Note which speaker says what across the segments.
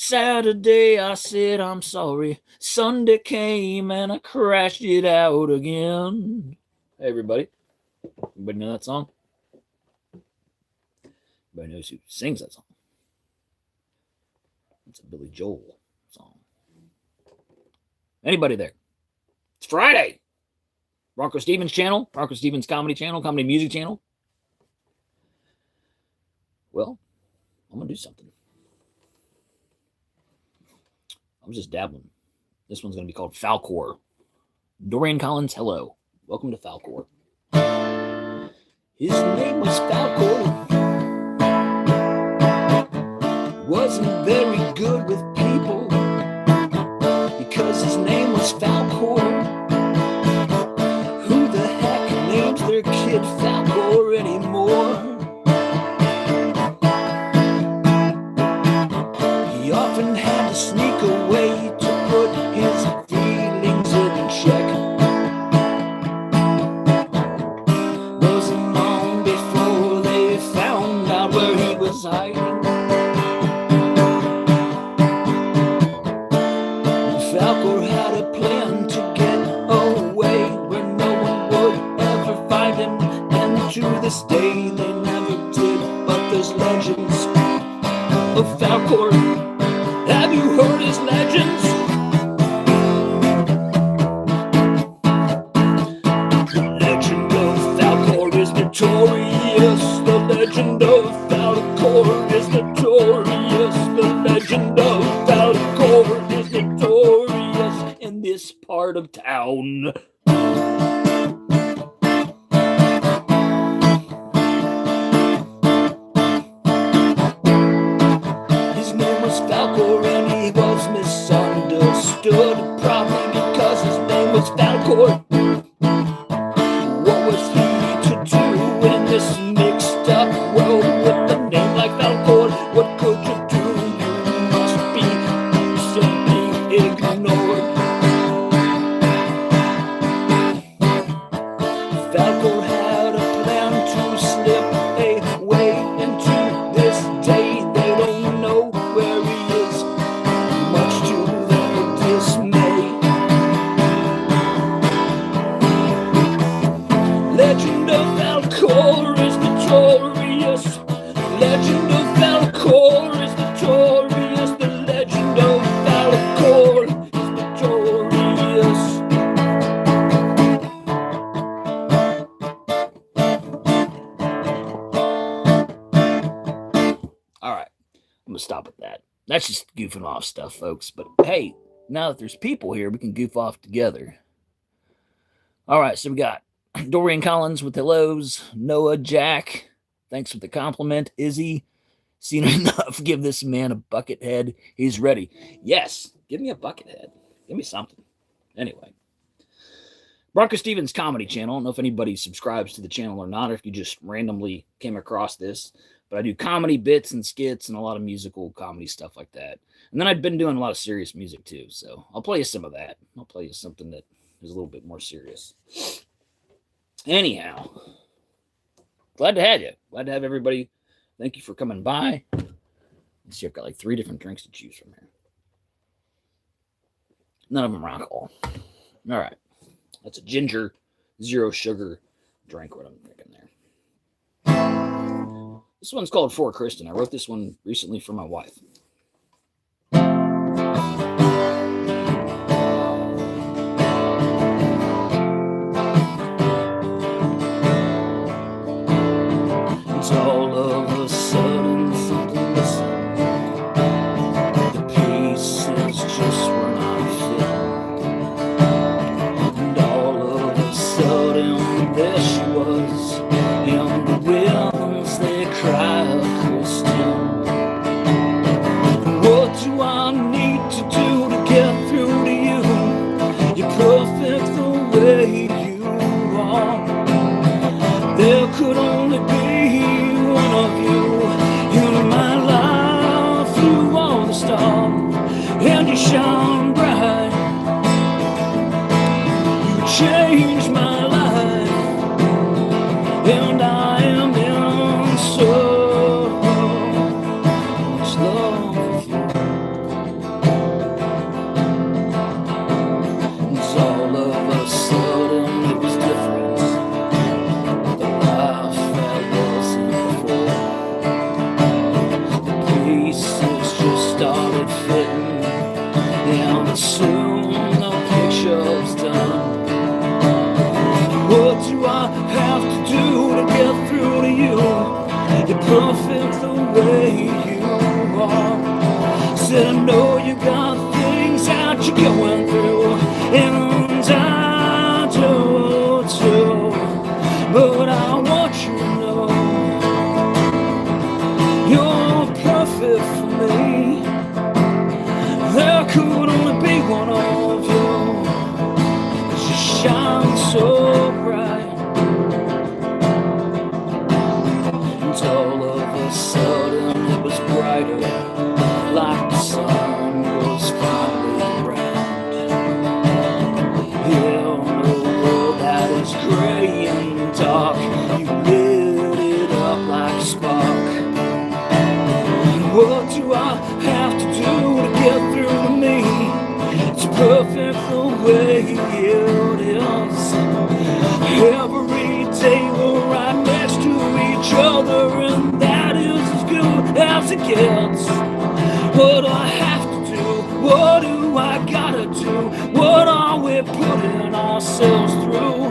Speaker 1: Saturday I said I'm sorry. Sunday came and I crashed it out again. Hey everybody. Everybody know that song? Everybody knows who sings that song. It's a Billy Joel song. Anybody there? It's Friday. BroncoStevens channel, BroncoStevens comedy channel, comedy music channel. Well, I'm going to do something. I was just dabbling. This one's going to be called Falcor. Dorian Collins, hello. Welcome to Falcor. His name was Falcor. Wasn't very good with people because his name was Falcor. Who the heck names their kid Falcor anymore? He often had to sneak away to put his feelings in check. Wasn't long before they found out where he was hiding. Falcor had a plan to get away where no one would ever find him, and to this day they never did. But there's legends of Falcor. Have you heard his legends? The legend of Falcor is notorious. The legend of Falcor is notorious. The legend of Falcor is notorious in this part of town. His name was Falcor and he was misunderstood, probably because his name was Falcor. What was he to do in this mixed up world with a name like Falcor? What could you do? You must be simply ignored. Falcor had a plan to slip away into this day. They don't know where he is, much to their dismay. Legend of Falcor is notorious. Legend of Falcor is notorious. The legend of Falcor is notorious. All right, I'm gonna stop at that. That's just goofing off stuff, folks. But hey, now that there's people here, we can goof off together. All right, so we got Dorian Collins with hellos. Noah, Jack, thanks for the compliment. Izzy, seen enough. Give this man a bucket head. He's ready. Yes, give me a bucket head. Give me something. Anyway, BroncoStevens comedy channel. I don't know if anybody subscribes to the channel or not, or if you just randomly came across this. But I do comedy bits and skits and a lot of musical comedy stuff like that. And then I've been doing a lot of serious music too. So I'll play you some of that. I'll play you something that is a little bit more serious. Anyhow, glad to have you. Glad to have everybody. Thank you for coming by. Let's see, I've got like 3 different drinks to choose from here. None of them are alcohol. All right. That's a ginger, 0 sugar drink, what I'm drinking there. This one's called For Kristen. I wrote this one recently for my wife. It's all of a sudden something missing. The pieces just were not fitting. And all of a sudden there she was in the winds they cry Kristen. perfect the way you are. Said I know you got things that you're going through, and I do too. But I want you to know you're perfect for me. There could only be one of you, 'cause you shine so bright. And all of a sudden it was brighter, like the sun was finally round. Yeah, on a world that is gray and dark, you lit it up like a spark. What do I have to do to get through to me? It's perfect the way it is. Every day we're right next to each other, and that is as good as it gets. What do I have to do? What do I gotta do? What are we putting ourselves through?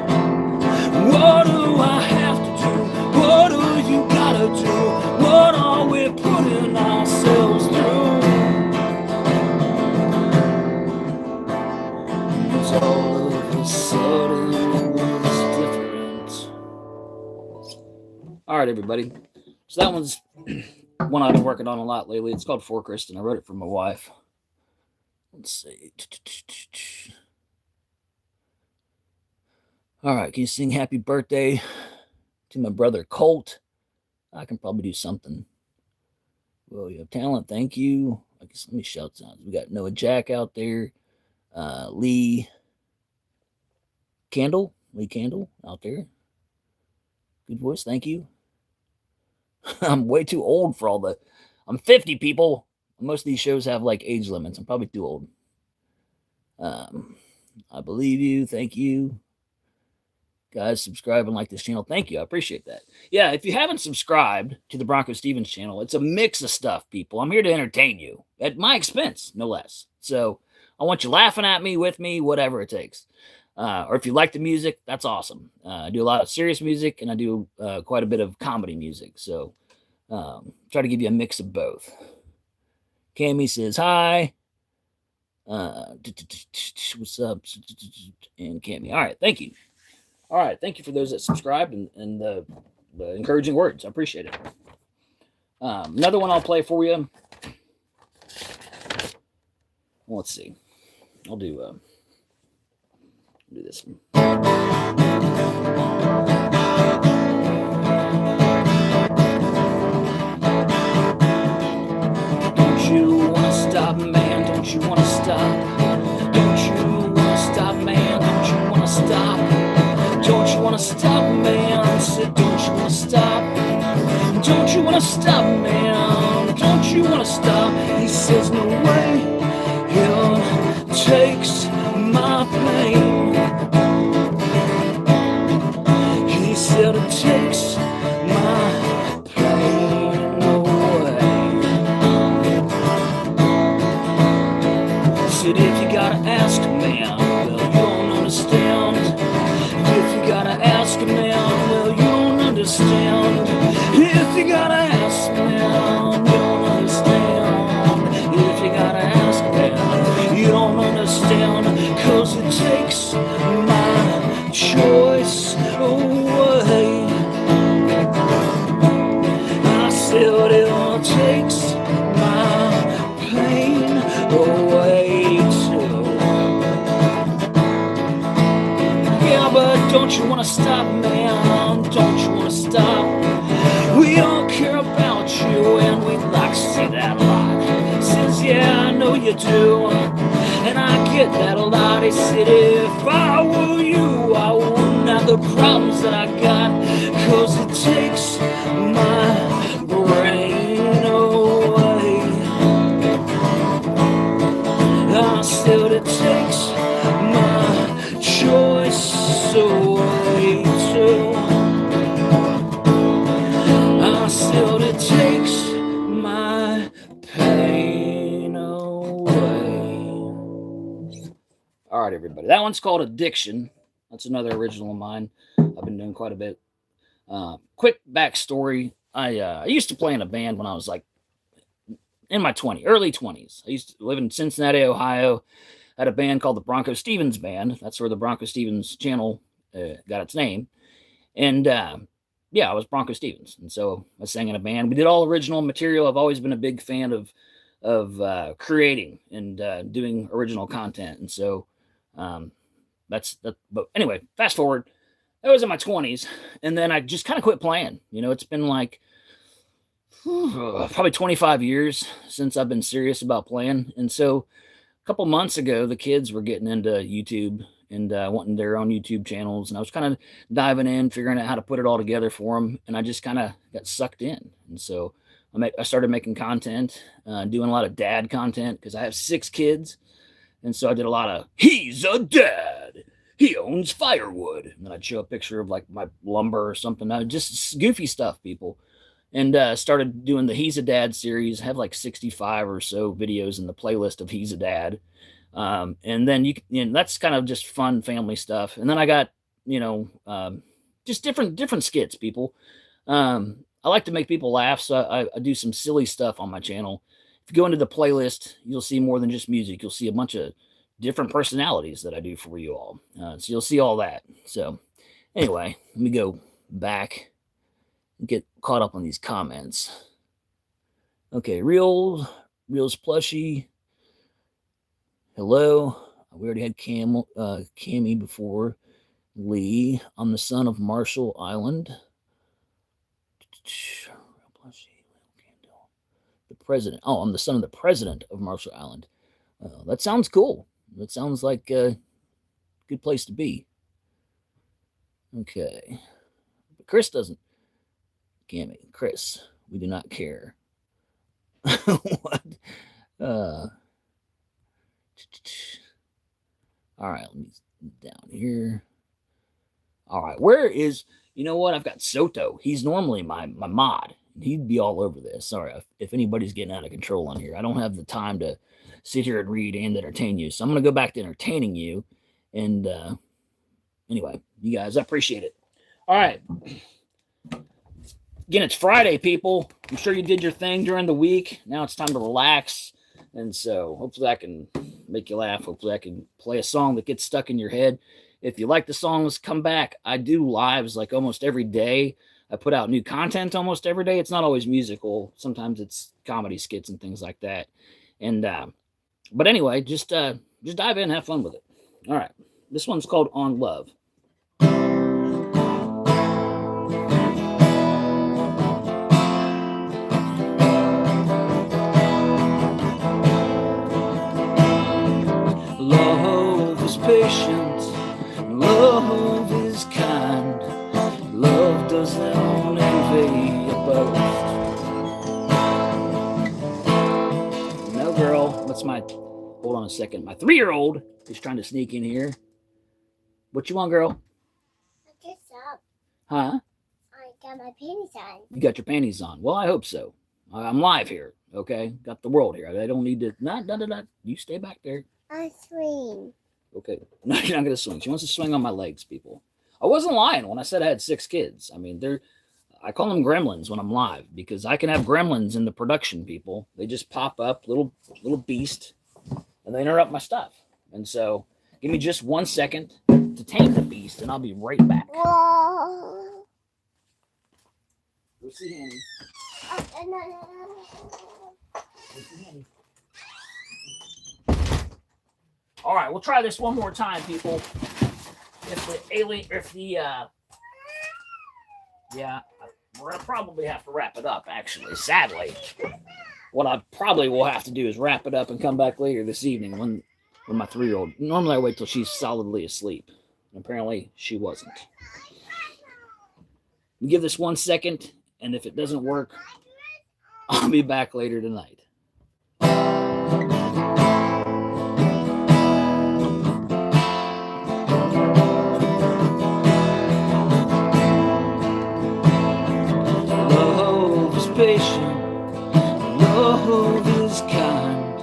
Speaker 1: What do I have to do? What do you gotta do? What are we putting ourselves through? It's all of a sudden it was different. All right, everybody. So that one's one I've been working on a lot lately. It's called For Kristen. I wrote it for my wife. Let's see. All right, can you sing happy birthday to my brother Colt? I can probably do something. Well, you have talent. Thank you. I guess let me shout out. We got Noah Jack out there. Lee Candle out there. Good voice. Thank you. I'm way too old for all the. I'm 50, people. Most of these shows have like age limits. I'm probably too old. I believe you. Thank you. Guys, subscribe and like this channel. Thank you. I appreciate that. Yeah, if you haven't subscribed to the BroncoStevens channel, it's a mix of stuff, people. I'm here to entertain you at my expense, no less. So I want you laughing at me, with me, whatever it takes. Or if you like the music, that's awesome. I do a lot of serious music, and I do quite a bit of comedy music. So try to give you a mix of both. Cammy says hi. What's up? And Cammy. All right, thank you. All right, thank you for those that subscribed and the encouraging words. I appreciate it. Another one I'll play for you. Well, let's see. I'll do this one. Don't you want to stop, man? Don't you want to stop? Don't you want to stop, man? Don't you want to stop? Don't you want to stop, man? I said, don't you want to stop? Don't you want to stop, man? Don't you want to stop? He says, no way. It takes my pain. He said, it takes my pain away. He said, if you gotta ask a man, well, you don't understand. If you gotta ask a man, well, you don't understand. If you gotta ask a man, you don't understand. If you gotta ask a man, you don't understand. 'Cause it takes my choice away. I said it takes my pain away too. Yeah, but don't you want to stop, man? Don't you want to stop? We don't care about you, and we'd like to see that a lot. Says, yeah, I know you do, and I get that a lot. He said, if I were you, I wouldn't have the problems that I got. 'Cause it takes my brain away. I said it takes my choice away too. I said it takes my pain away. All right, everybody. That one's called Addiction. That's another original of mine. I've been doing quite a bit. Quick backstory. I used to play in a band when I was like in my early 20s. I used to live in Cincinnati, Ohio. I had a band called the BroncoStevens Band. That's where the BroncoStevens channel got its name. And yeah, I was BroncoStevens, and so I sang in a band. We did all original material. I've always been a big fan of creating and doing original content, and so that's that. But anyway, fast forward. I was in my 20s, and then I just kind of quit playing. You know, it's been like probably 25 years since I've been serious about playing, and so a couple months ago, the kids were getting into YouTube and wanting their own YouTube channels, and I was kind of diving in, figuring out how to put it all together for them, and I just kind of got sucked in, and so I started making content, doing a lot of dad content because I have 6 kids, and so I did a lot of he's a dad, he owns firewood, and then I'd show a picture of like my lumber or something, just goofy stuff, people. And started doing the He's a Dad series. I have like 65 or so videos in the playlist of He's a Dad. And then that's kind of just fun family stuff. And then I got, just different skits, people. I like to make people laugh, so I do some silly stuff on my channel. If you go into the playlist, you'll see more than just music. You'll see a bunch of different personalities that I do for you all. So you'll see all that. So anyway, let me go back. Get caught up on these comments. Okay, Reels Plushie. Hello. We already had Cammy before. Lee. I'm the son of Marshall Island. The president. Oh, I'm the son of the president of Marshall Island. That sounds cool. That sounds like a good place to be. Okay. But Chris doesn't. Cammy, Chris, we do not care. What? All right, let me down here. All right, where is, you know what? I've got Soto. He's normally my mod. He'd be all over this. Sorry if anybody's getting out of control on here. I don't have the time to sit here and read and entertain you. So I'm going to go back to entertaining you. And anyway, you guys, I appreciate it. All right. Again, it's Friday, people. I'm sure you did your thing during the week. Now it's time to relax. And so hopefully I can make you laugh. Hopefully I can play a song that gets stuck in your head. If you like the songs, come back. I do lives like almost every day. I put out new content almost every day. It's not always musical. Sometimes it's comedy skits and things like that. And but anyway, just dive in, have fun with it. All right. This one's called On Love. Love is patient, love is kind, love doesn't envy a boast. No, girl, hold on a second, my 3-year-old is trying to sneak in here. What you want, girl?
Speaker 2: What's up?
Speaker 1: Huh?
Speaker 2: I got my panties on.
Speaker 1: You got your panties on. Well, I hope so. I'm live here, okay? Got the world here. I don't need to, not. You stay back there.
Speaker 2: I swing.
Speaker 1: Okay. No, you're not going to swing. She wants to swing on my legs, people. I wasn't lying when I said I had 6 kids. I mean, I call them gremlins when I'm live because I can have gremlins in the production, people. They just pop up, little beast, and they interrupt my stuff. And so give me just 1 second to tame the beast, and I'll be right back.
Speaker 2: Whoa.
Speaker 1: Go see Annie.
Speaker 2: No.
Speaker 1: Go see Annie. All right, we'll try this one more time, people. We're gonna probably have to wrap it up, actually, sadly. What I probably will have to do is wrap it up and come back later this evening when my 3-year-old, normally I wait till she's solidly asleep. And apparently she wasn't. We give this 1 second, and if it doesn't work, I'll be back later tonight. Patient, love is kind,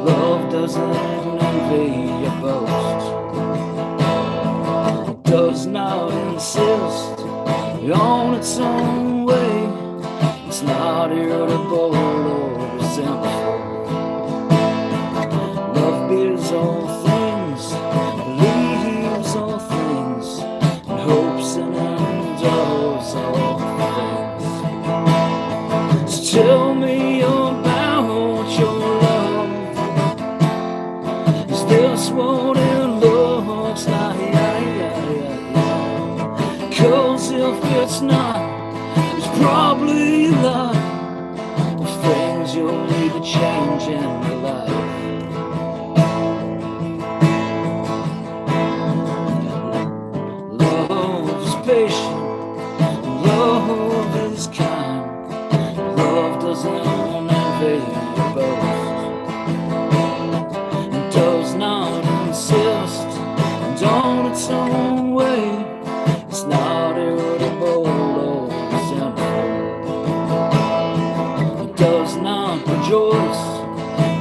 Speaker 1: love doesn't envy a boast, it does not insist on its own way, It's not irritable or resentful. Love bears all things, believes all things, and hopes and endures all things. So tell me about your love. Is this what it looks like? 'Cause if it's not, it's probably a lot of things you'll need to change in your life. Love is patient, love is kind, love doesn't envy or boast, and does not insist on its own way. It's not irritable or resentful. It does not rejoice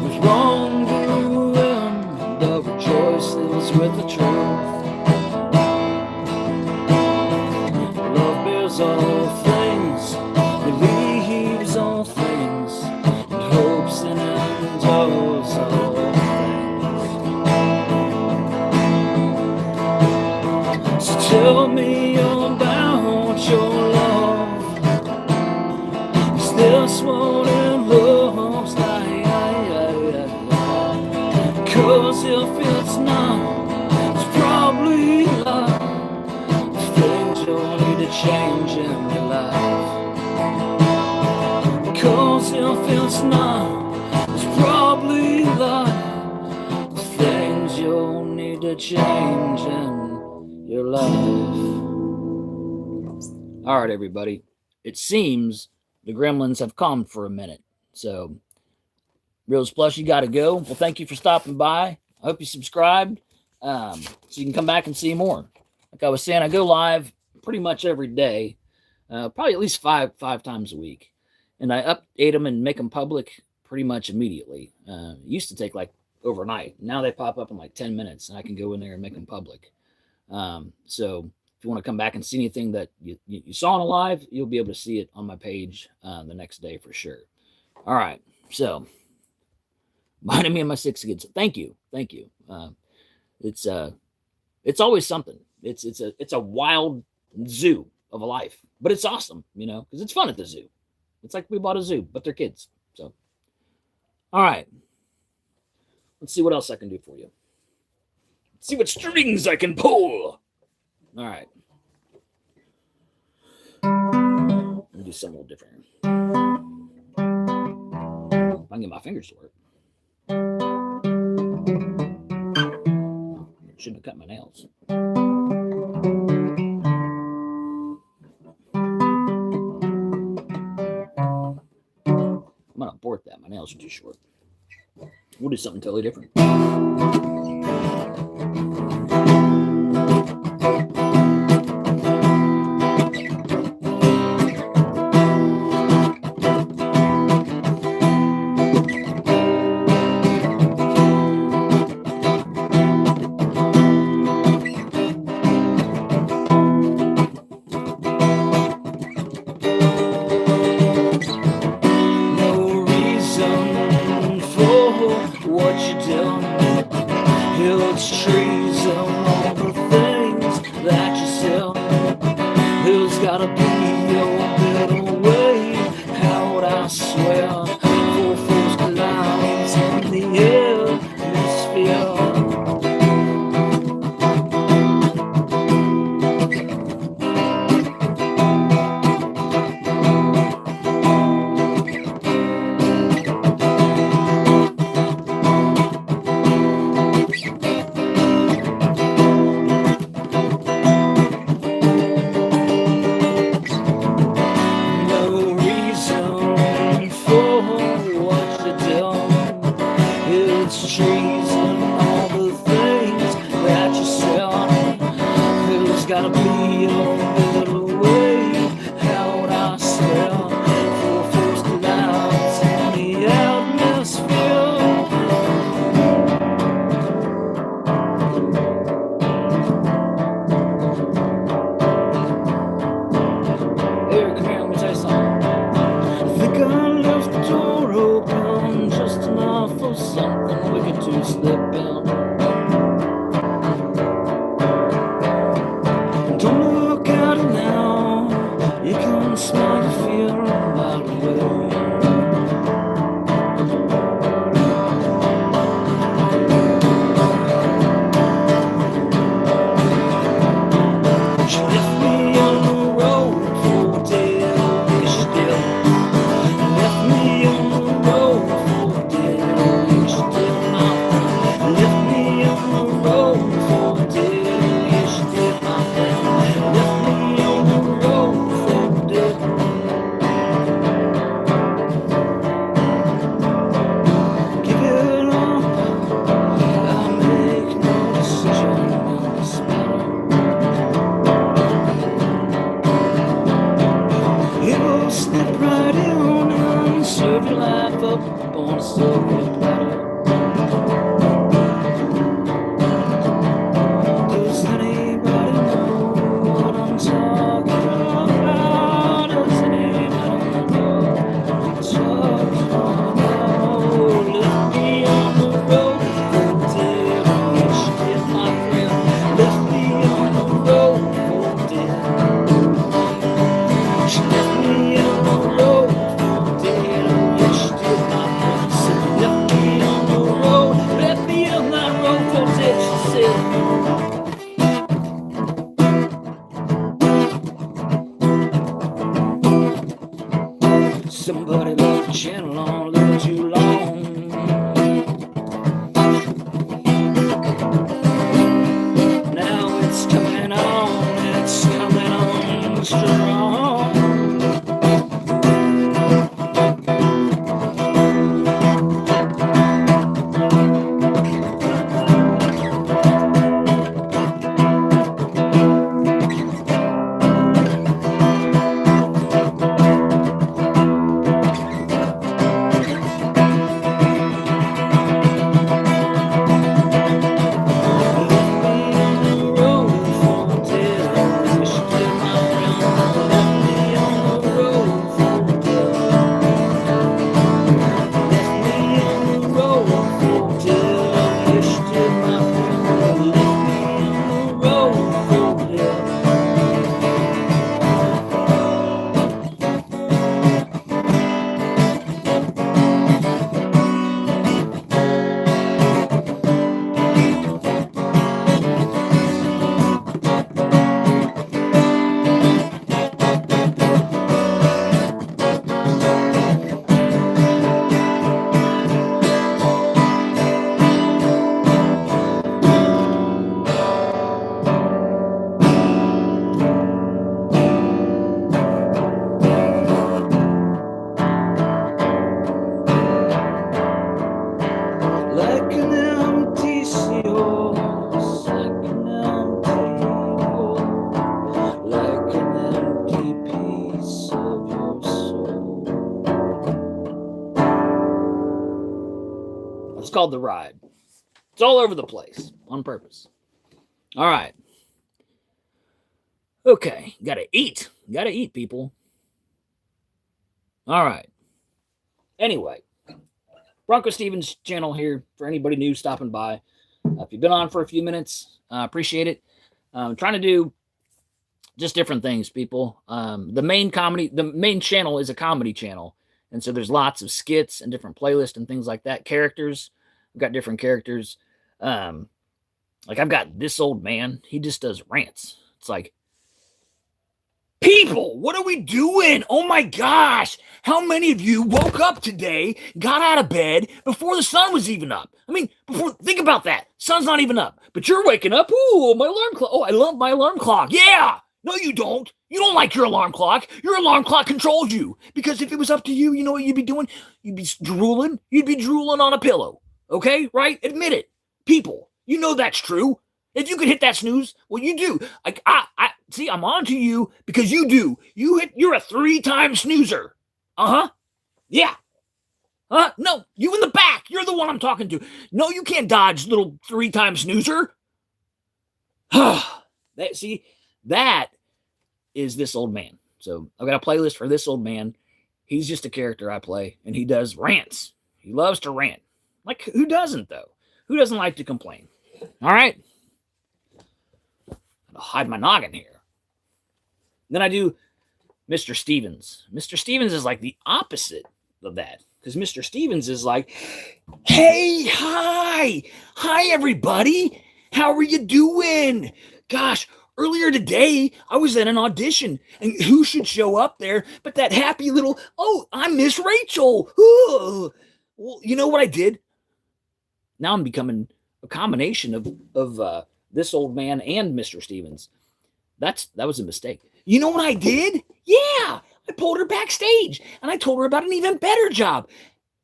Speaker 1: with wrongdoing, but rejoices with the truth. Love bears all things, believes all things, and hopes and endures all things. So tell me about your love. Is this what it looks like? 'Cause if it's not, it's probably a lot of things you'll need to change in your life. Because if it's not, it's probably a lot of things you'll need to change in your life. All right, everybody. It seems the gremlins have calmed for a minute. So, Reels Plus, you got to go. Well, thank you for stopping by. I hope you subscribed so you can come back and see more. Like I was saying, I go live pretty much every day, probably at least five times a week. And I update them and make them public pretty much immediately. It used to take like overnight. Now they pop up in like 10 minutes and I can go in there and make them public. So if you want to come back and see anything that you saw on a live, you'll be able to see it on my page the next day for sure. All right. So behind me and my 6 kids. Thank you. It's always something. It's a wild zoo of a life, but it's awesome, because it's fun at the zoo. It's like we bought a zoo, but they're kids. So, all right. Let's see what else I can do for you. Let's see what strings I can pull. All right. Let me do something a little different. If I can get my fingers to work. Shouldn't have cut my nails. I'm gonna abort that. My nails are too short. We'll do something totally different. called The Ride. It's all over the place on purpose. All right. Okay, gotta eat. Gotta eat, people. All right. Anyway, BroncoStevens channel here for anybody new stopping by. If you've been on for a few minutes, appreciate it. I'm trying to do just different things, people. The main channel is a comedy channel. And so there's lots of skits and different playlists and things like that. Characters. I've got different characters. Like I've got this old man. He just does rants. It's like, people, what are we doing? Oh my gosh. How many of you woke up today, got out of bed before the sun was even up? I mean, think about that. Sun's not even up, but you're waking up. Ooh, my alarm clock. Oh, I love my alarm clock. Yeah. No, you don't. You don't like your alarm clock. Your alarm clock controls you. Because if it was up to you, you know what you'd be doing? You'd be drooling. You'd be drooling on a pillow. Okay? Right? Admit it. People, you know that's true. If you could hit that snooze, well, you do. Like I see, I'm on to you because you do. You're a 3-time snoozer. Uh-huh. Yeah. No, you in the back. You're the one I'm talking to. No, you can't dodge, little 3-time snoozer. That is this old man. So I've got a playlist for this old man. He's just a character I play, and he does rants. He loves to rant. Like, who doesn't, though? Who doesn't like to complain? All right? I'll hide my noggin here. Then I do Mr. Stevens. Mr. Stevens is like the opposite of that. Because Mr. Stevens is like, hey, hi, everybody. How are you doing? Gosh, earlier today, I was at an audition, and who should show up there but that happy little, oh, I'm Miss Rachel. Ooh. Well, you know what I did? Now I'm becoming a combination of this old man and Mr. Stevens. That was a mistake. You know what I did? Yeah, I pulled her backstage, and I told her about an even better job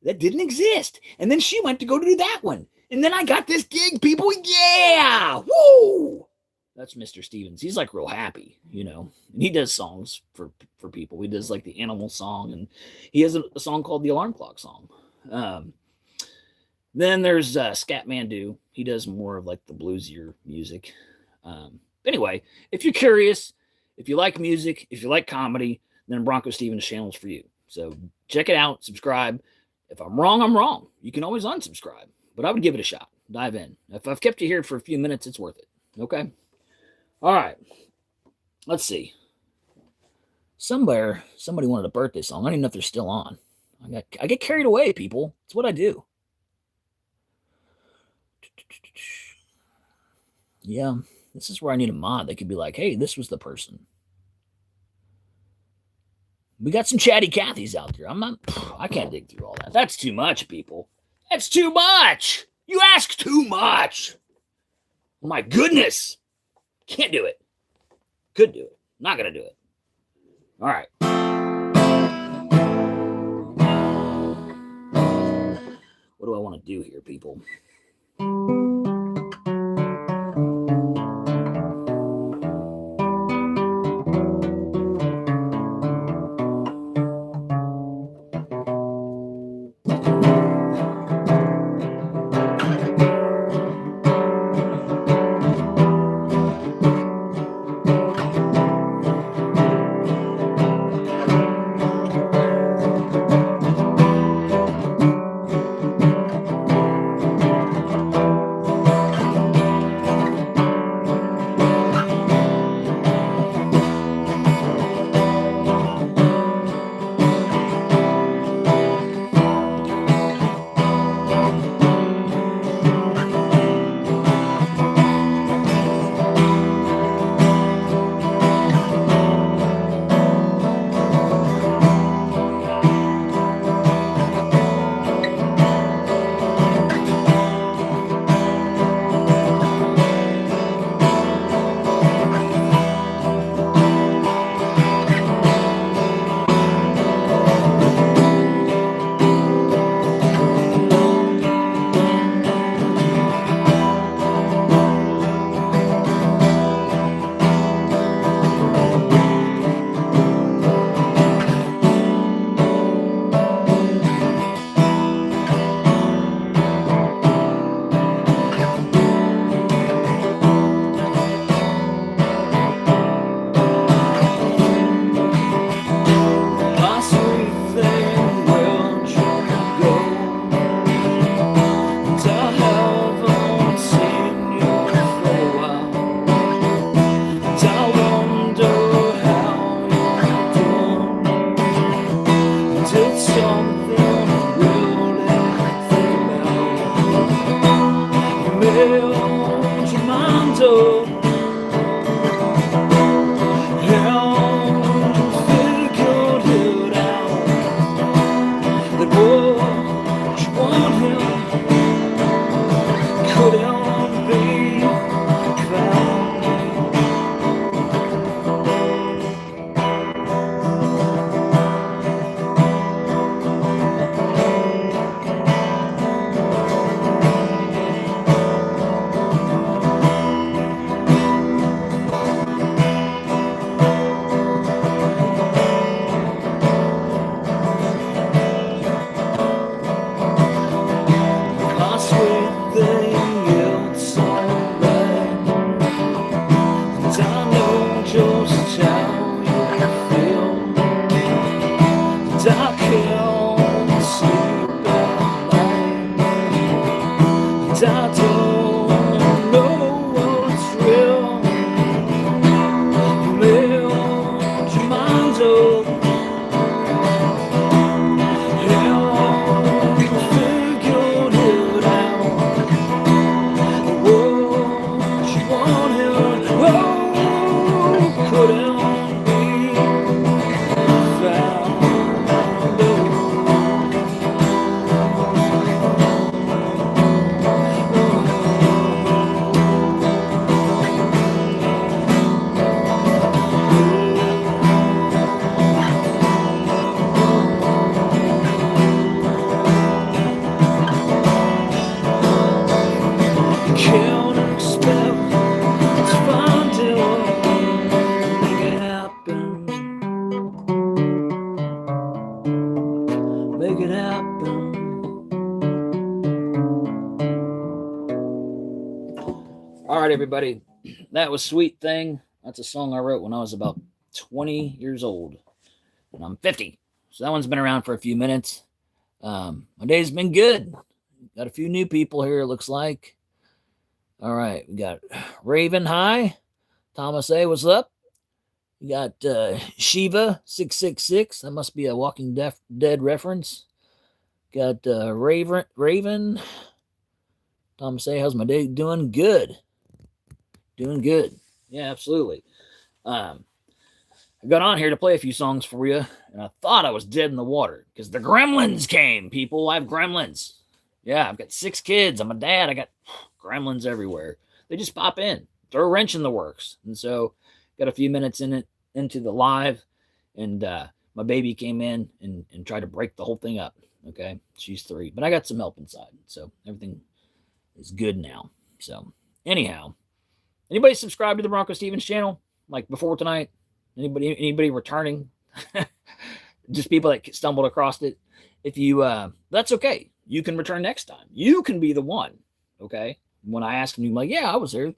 Speaker 1: that didn't exist. And then she went to go do that one. And then I got this gig, people. Yeah! Woo! That's Mr. Stevens. He's like real happy, you know. And he does songs for people. He does like the animal song, and he has a song called the Alarm Clock Song. Then there's Scatmandu. He does more of like the bluesier music. Anyway, if you're curious, if you like music, if you like comedy, then BroncoStevens channel's for you. So check it out, subscribe. If I'm wrong, I'm wrong. You can always unsubscribe, but I would give it a shot. Dive in. If I've kept you here for a few minutes, it's worth it. Okay? All right. Let's see. Somebody wanted a birthday song. I don't even know if they're still on. I get carried away, people. It's what I do. Yeah, this is where I need a mod. They could be like, hey, this was the person. We got some chatty Cathys out there. I can't dig through all that. That's too much, people. That's too much. You ask too much. Oh my goodness. Can't do it. Could do it. Not going to do it. All right. What do I want to do here, people? meu demando. Figured it out that what you want him couldn't be found. All right, everybody. That was Sweet Thing. That's a song I wrote when I was about 20 years old. And I'm 50. So that one's been around for a few minutes. My day's been good. Got a few new people here, it looks like. All right. We got Raven. Hi. Thomas A. What's up? We got Shiva 666. That must be a Walking Dead reference. Got Raven. Thomas A. How's my day doing? Good. Doing good. Yeah, absolutely. I got on here to play a few songs for you, and I thought I was dead in the water because the gremlins came, people. I have gremlins. Yeah, I've got 6 kids. I'm a dad. I got gremlins everywhere. They just pop in, throw a wrench in the works. And so got a few minutes into the live, and my baby came in and tried to break the whole thing up. Okay, she's 3, but I got some help inside, so everything is good now. So anyhow, anybody subscribe to the BroncoStevens channel like before tonight? Anybody returning? Just people that stumbled across it. If you that's okay. You can return next time. You can be the one. Okay. When I ask you, I'm like, yeah, I was there. Hope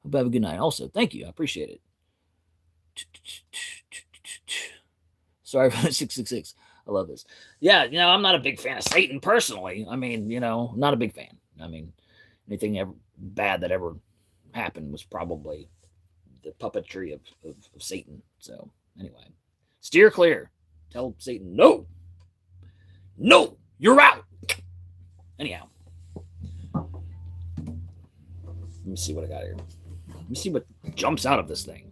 Speaker 1: you have a good night. Also, thank you. I appreciate it. Sorry for the 666. I love this. Yeah, I'm not a big fan of Satan personally. I mean, not a big fan. I mean, anything ever bad that ever happened was probably the puppetry of Satan. So anyway, steer clear. Tell Satan, no, you're out. Anyhow, let me see what I got here. Let me see what jumps out of this thing.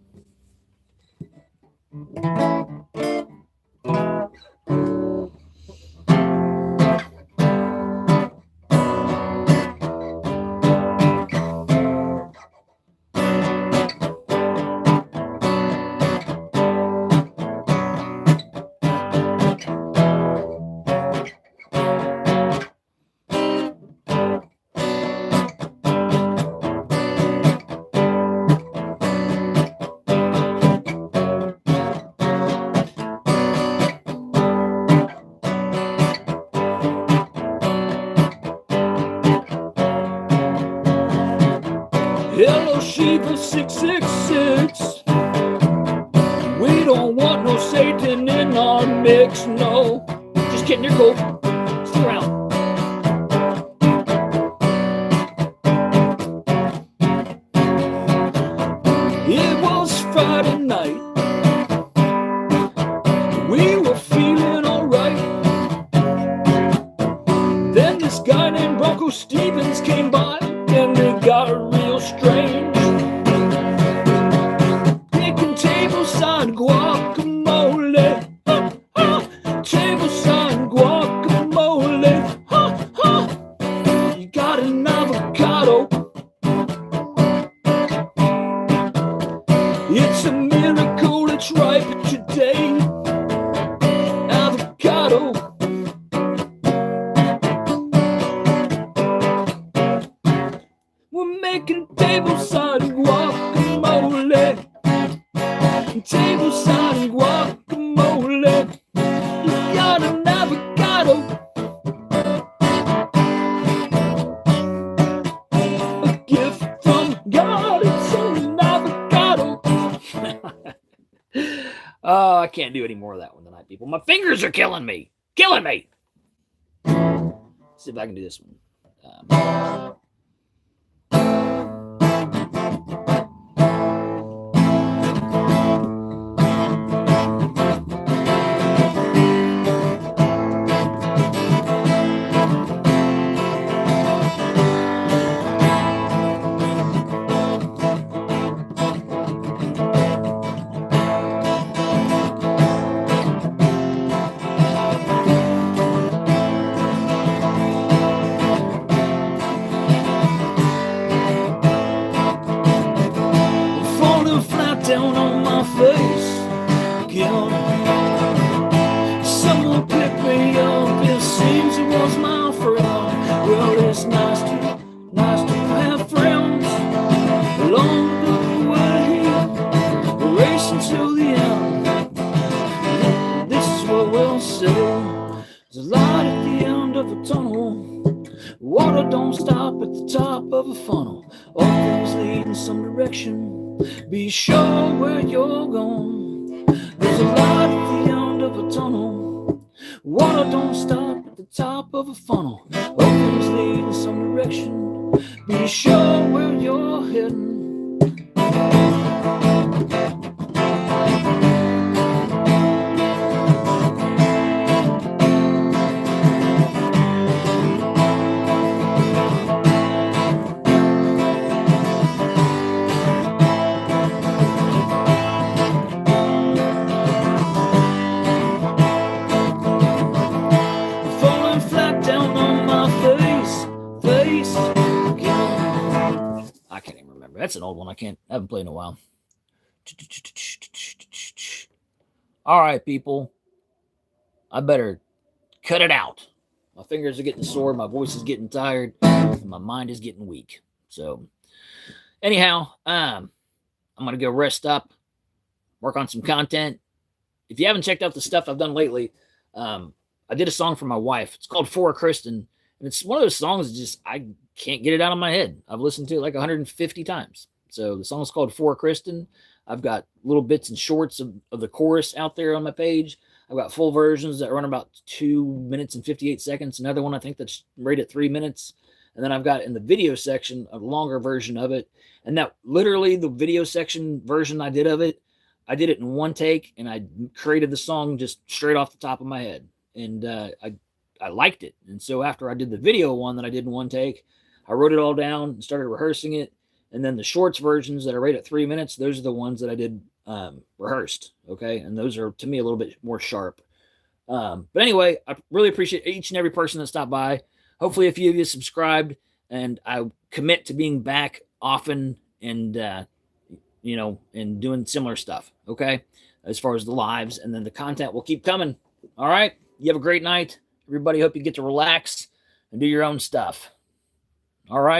Speaker 1: Hello, Shiva 666. We don't want no Satan in our mix, no. Just kidding, you're cool. Stick around. It was Friday night. We were feeling alright. Then this guy named BroncoStevens BroncoStevens came by and it got real strange. Tableside guacamole, ha, ha. Tableside guacamole, ha, ha. You got an avocado. It's a miracle, it's ripe today. Avocado. We're making tableside guacamole. Tableside guacamole. You got an avocado. A gift from God. It's an avocado. Oh, I can't do any more of that one tonight, people. My fingers are killing me. Killing me. Let's see if I can do this one. Down on my face again. Someone picked me up, it seems it was my friend. Well, it's nice to have friends along the way, racing to the end. This is what we'll say. There's a light at the end of a tunnel. Water don't stop at the top of a funnel. All things lead in some direction. Be sure where you're going. There's a light at the end of a tunnel. Water don't stop at the top of a funnel. All things lead in some direction. Be sure where you're heading. That's an old one. I haven't played in a while. All right, people. I better cut it out. My fingers are getting sore. My voice is getting tired. And my mind is getting weak. So, anyhow, I'm going to go rest up, work on some content. If you haven't checked out the stuff I've done lately, I did a song for my wife. It's called For a Kristen. And it's one of those songs that just, I can't get it out of my head. I've listened to it like 150 times. So the song is called For a Kristen. I've got little bits and shorts of the chorus out there on my page. I've got full versions that run about 2 minutes and 58 seconds. Another one I think that's right at 3 minutes. And then I've got in the video section a longer version of it. And that literally the video section version I did of it, I did it in one take and I created the song just straight off the top of my head. And I liked it. And so after I did the video one that I did in one take, I wrote it all down and started rehearsing it. And then the shorts versions that are right at 3 minutes, those are the ones that I did rehearsed. Okay. And those are, to me, a little bit more sharp. But anyway, I really appreciate each and every person that stopped by. Hopefully a few of you subscribed, and I commit to being back often and, and doing similar stuff. Okay. As far as the lives, and then the content will keep coming. All right. You have a great night. Everybody, hope you get to relax and do your own stuff. All right.